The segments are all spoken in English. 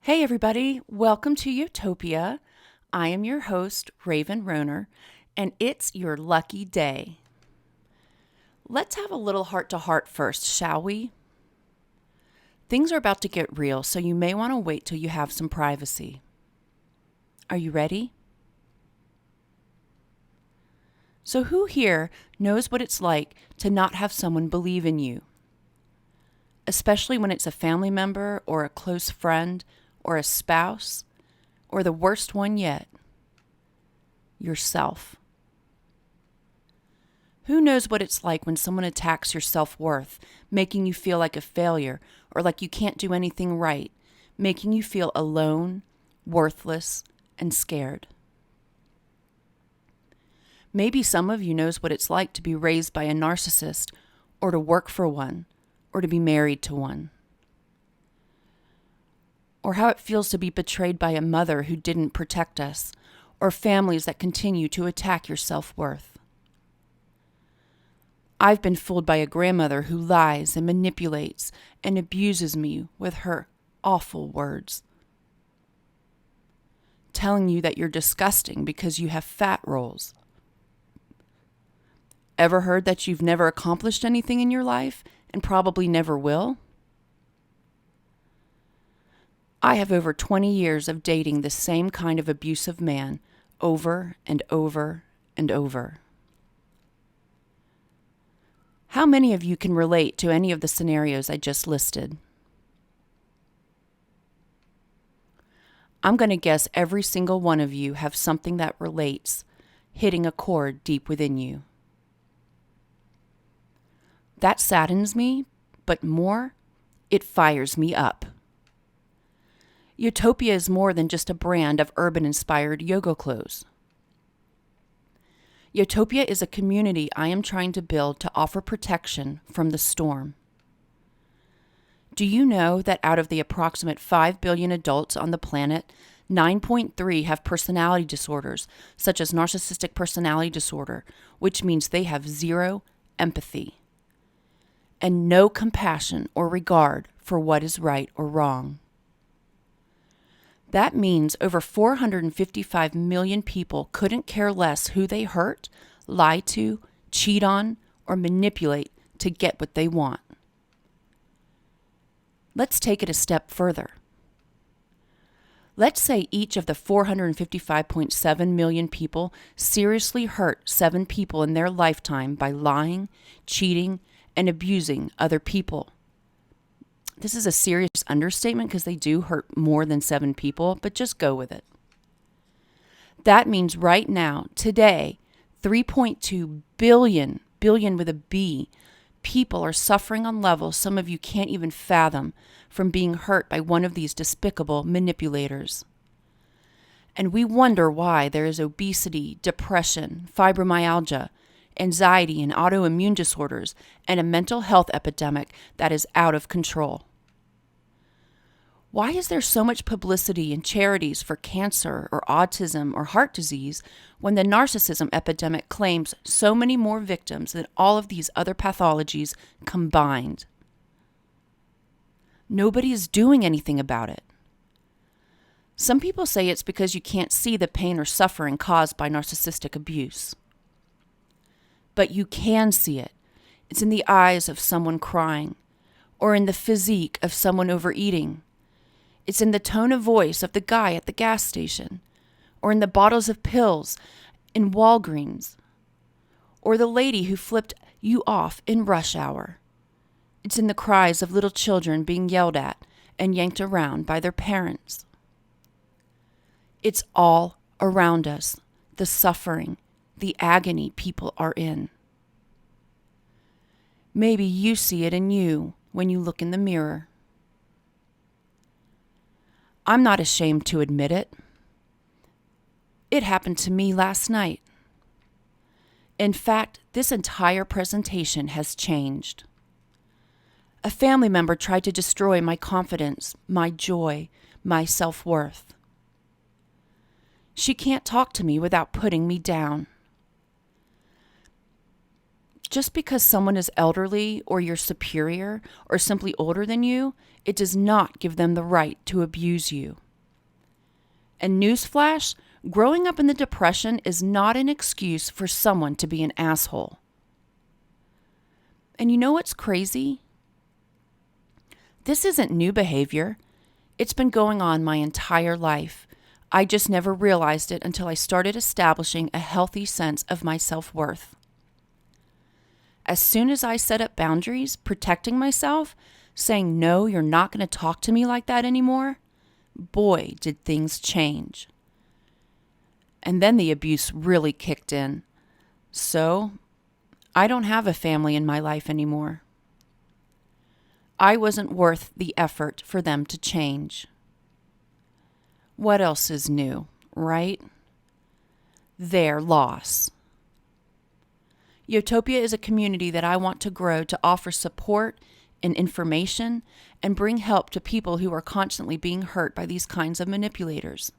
Hey, everybody. Welcome to YOTOPIA. I am your host, Raven Roner, and it's your lucky day. Let's have a little heart-to-heart first, shall we? Things are about to get real, so you may want to wait till you have some privacy. Are you ready? So who here knows what it's like to not have someone believe in you? Especially when it's a family member or a close friend or a spouse, or the worst one yet, yourself. Who knows what it's like when someone attacks your self-worth, making you feel like a failure or like you can't do anything right, making you feel alone, worthless, and scared. Maybe some of you knows what it's like to be raised by a narcissist, or to work for one, or to be married to one. Or how it feels to be betrayed by a mother who didn't protect us, or families that continue to attack your self-worth. I've been fooled by a grandmother who lies and manipulates and abuses me with her awful words, telling you that you're disgusting because you have fat rolls. Ever heard that you've never accomplished anything in your life and probably never will? I have over 20 years of dating the same kind of abusive man over and over and over. How many of you can relate to any of the scenarios I just listed? I'm going to guess every single one of you have something that relates, hitting a chord deep within you. That saddens me, but more, it fires me up. YOTOPIA is more than just a brand of urban-inspired yoga clothes. YOTOPIA is a community I am trying to build to offer protection from the storm. Do you know that out of the approximate 5 billion adults on the planet, 9.3 have personality disorders, such as narcissistic personality disorder, which means they have zero empathy and no compassion or regard for what is right or wrong. That means over 455 million people couldn't care less who they hurt, lie to, cheat on, or manipulate to get what they want. Let's take it a step further. Let's say each of the 455.7 million people seriously hurt 7 people in their lifetime by lying, cheating, and abusing other people. This is a serious understatement because they do hurt more than 7 people, but just go with it. That means right now, today, 3.2 billion with a B, people are suffering on levels some of you can't even fathom from being hurt by one of these despicable manipulators. And we wonder why there is obesity, depression, fibromyalgia, anxiety and autoimmune disorders, and a mental health epidemic that is out of control. Why is there so much publicity and charities for cancer or autism or heart disease when the narcissism epidemic claims so many more victims than all of these other pathologies combined? Nobody is doing anything about it. Some people say it's because you can't see the pain or suffering caused by narcissistic abuse. But you can see it. It's in the eyes of someone crying, or in the physique of someone overeating. It's in the tone of voice of the guy at the gas station, or in the bottles of pills in Walgreens, or the lady who flipped you off in rush hour. It's in the cries of little children being yelled at and yanked around by their parents. It's all around us, the suffering, the agony people are in. Maybe you see it in you when you look in the mirror. I'm not ashamed to admit it. It happened to me last night. In fact, this entire presentation has changed. A family member tried to destroy my confidence, my joy, my self-worth. She can't talk to me without putting me down. Just because someone is elderly or your superior or simply older than you, it does not give them the right to abuse you. And newsflash, growing up in the Depression is not an excuse for someone to be an asshole. And you know what's crazy? This isn't new behavior. It's been going on my entire life. I just never realized it until I started establishing a healthy sense of my self-worth. As soon as I set up boundaries, protecting myself, saying, no, you're not going to talk to me like that anymore, boy, did things change. And then the abuse really kicked in. So, I don't have a family in my life anymore. I wasn't worth the effort for them to change. What else is new, right? Their loss. YOTOPIA is a community that I want to grow to offer support and information and bring help to people who are constantly being hurt by these kinds of manipulators.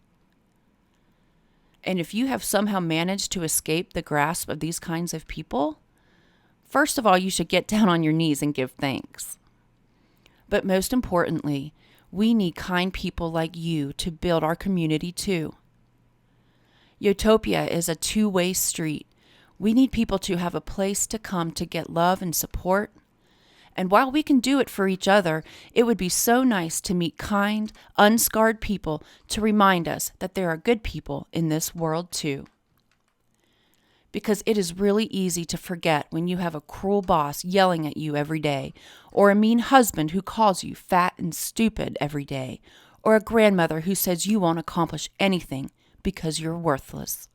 And if you have somehow managed to escape the grasp of these kinds of people, first of all, you should get down on your knees and give thanks. But most importantly, we need kind people like you to build our community too. YOTOPIA is a two-way street. We need people to have a place to come to get love and support. And while we can do it for each other, it would be so nice to meet kind, unscarred people to remind us that there are good people in this world too. Because it is really easy to forget when you have a cruel boss yelling at you every day, or a mean husband who calls you fat and stupid every day, or a grandmother who says you won't accomplish anything because you're worthless.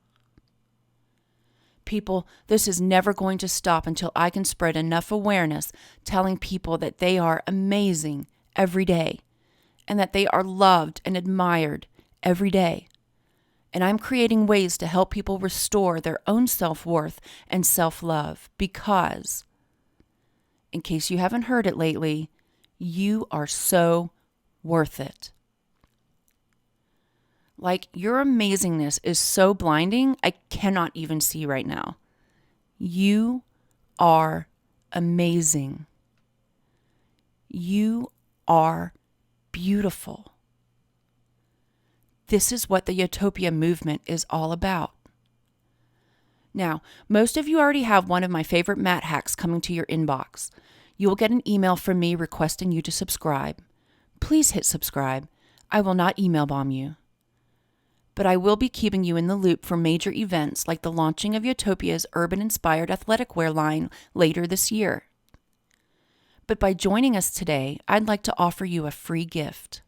People, this is never going to stop until I can spread enough awareness telling people that they are amazing every day and that they are loved and admired every day. And I'm creating ways to help people restore their own self-worth and self-love because, in case you haven't heard it lately, you are so worth it. Like, your amazingness is so blinding, I cannot even see right now. You are amazing. You are beautiful. This is what the YOTOPIA movement is all about. Now, most of you already have one of my favorite mat hacks coming to your inbox. You will get an email from me requesting you to subscribe. Please hit subscribe. I will not email bomb you. But I will be keeping you in the loop for major events like the launching of YOTOPIA's urban-inspired athletic wear line later this year. But by joining us today, I'd like to offer you a free gift.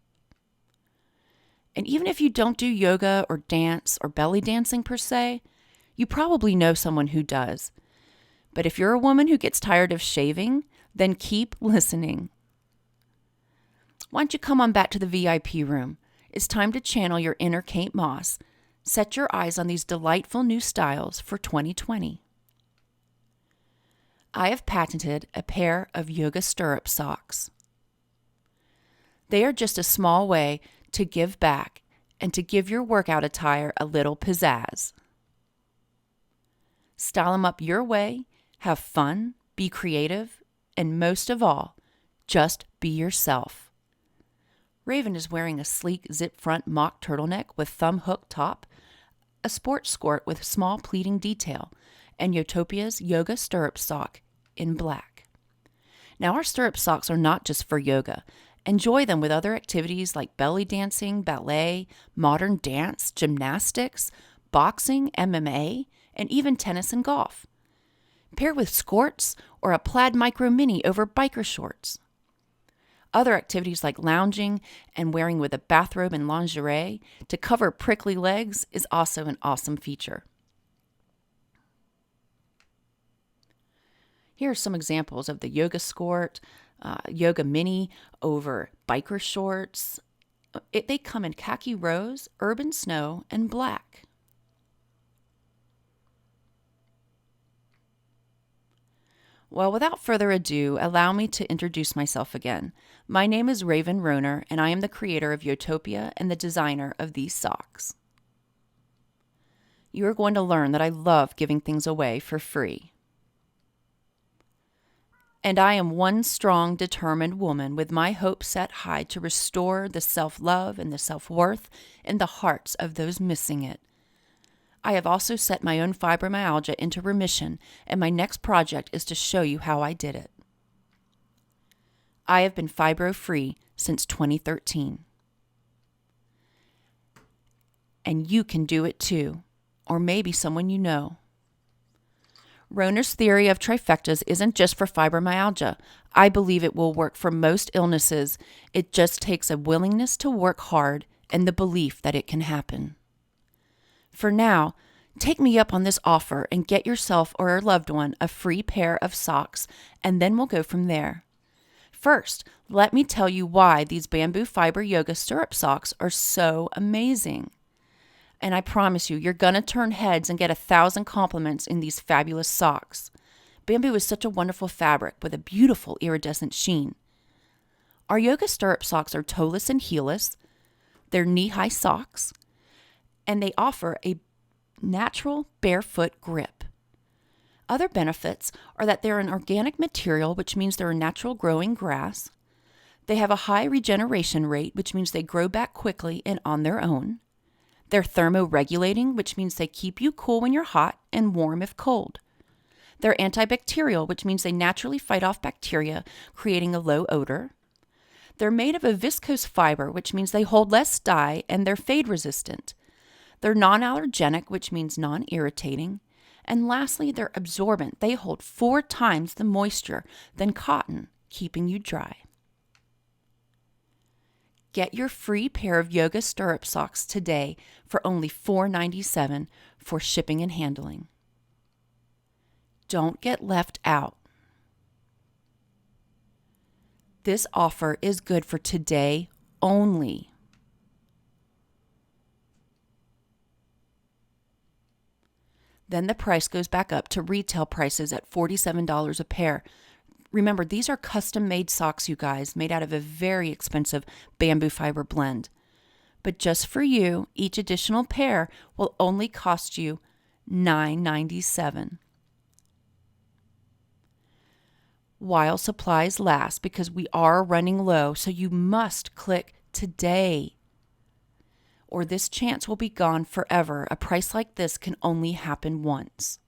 And even if you don't do yoga or dance or belly dancing per se, you probably know someone who does. But if you're a woman who gets tired of shaving, then keep listening. Why don't you come on back to the VIP room? It's time to channel your inner Kate Moss. Set your eyes on these delightful new styles for 2020. I have patented a pair of yoga stirrup socks. They are just a small way to give back and to give your workout attire a little pizzazz. Style them up your way, have fun, be creative, and most of all, just be yourself. Raven is wearing a sleek zip-front mock turtleneck with thumb-hook top, a sports skirt with small pleating detail, and YOTOPIA's yoga stirrup sock in black. Now, our stirrup socks are not just for yoga. Enjoy them with other activities like belly dancing, ballet, modern dance, gymnastics, boxing, MMA, and even tennis and golf. Pair with skirts or a plaid micro mini over biker shorts. Other activities like lounging and wearing with a bathrobe and lingerie to cover prickly legs is also an awesome feature. Here are some examples of the yoga skirt, yoga mini over biker shorts. They come in khaki rose, urban snow, and black. Well, without further ado, allow me to introduce myself again. My name is Raven Roner, and I am the creator of YOTOPIA and the designer of these socks. You are going to learn that I love giving things away for free. And I am one strong, determined woman with my hopes set high to restore the self-love and the self-worth in the hearts of those missing it. I have also set my own fibromyalgia into remission, and my next project is to show you how I did it. I have been fibro-free since 2013. And you can do it too, or maybe someone you know. Rohner's theory of trifectas isn't just for fibromyalgia. I believe it will work for most illnesses. It just takes a willingness to work hard and the belief that it can happen. For now, take me up on this offer and get yourself or a loved one a free pair of socks, and then we'll go from there. First, let me tell you why these bamboo fiber yoga stirrup socks are so amazing. And I promise you, you're going to turn heads and get 1,000 compliments in these fabulous socks. Bamboo is such a wonderful fabric with a beautiful iridescent sheen. Our yoga stirrup socks are toeless and heelless. They're knee-high socks, and they offer a natural barefoot grip. Other benefits are that they're an organic material, which means they're a natural growing grass. They have a high regeneration rate, which means they grow back quickly and on their own. They're thermoregulating, which means they keep you cool when you're hot and warm if cold. They're antibacterial, which means they naturally fight off bacteria, creating a low odor. They're made of a viscose fiber, which means they hold less dye and they're fade resistant. They're non-allergenic, which means non-irritating. And lastly, they're absorbent. They hold 4 times the moisture than cotton, keeping you dry. Get your free pair of yoga stirrup socks today for only $4.97 for shipping and handling. Don't get left out. This offer is good for today only. Then the price goes back up to retail prices at $47 a pair. Remember, these are custom-made socks, you guys, made out of a very expensive bamboo fiber blend. But just for you, each additional pair will only cost you $9.97. While supplies last, because we are running low, so you must click today, or this chance will be gone forever. A price like this can only happen once.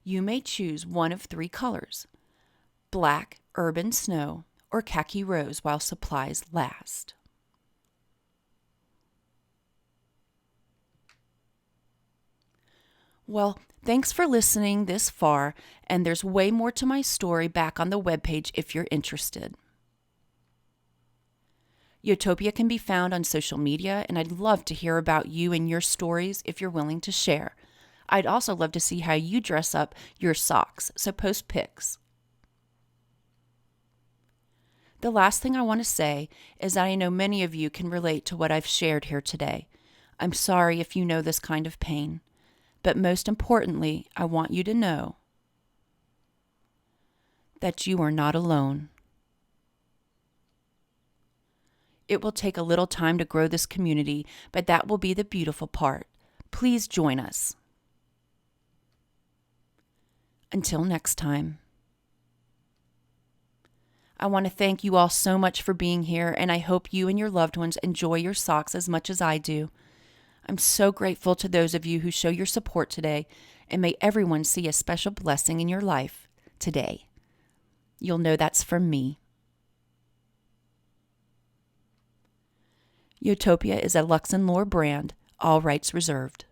You may choose one of 3 colors: black, urban snow, or khaki rose while supplies last. Well, thanks for listening this far, and there's way more to my story back on the webpage if you're interested. YOTOPIA can be found on social media, and I'd love to hear about you and your stories if you're willing to share. I'd also love to see how you dress up your socks, so post pics. The last thing I want to say is that I know many of you can relate to what I've shared here today. I'm sorry if you know this kind of pain, but most importantly, I want you to know that you are not alone. It will take a little time to grow this community, but that will be the beautiful part. Please join us. Until next time. I want to thank you all so much for being here, and I hope you and your loved ones enjoy your socks as much as I do. I'm so grateful to those of you who show your support today, and may everyone see a special blessing in your life today. You'll know that's from me. YOTOPIA is a Lux & Lore brand, all rights reserved.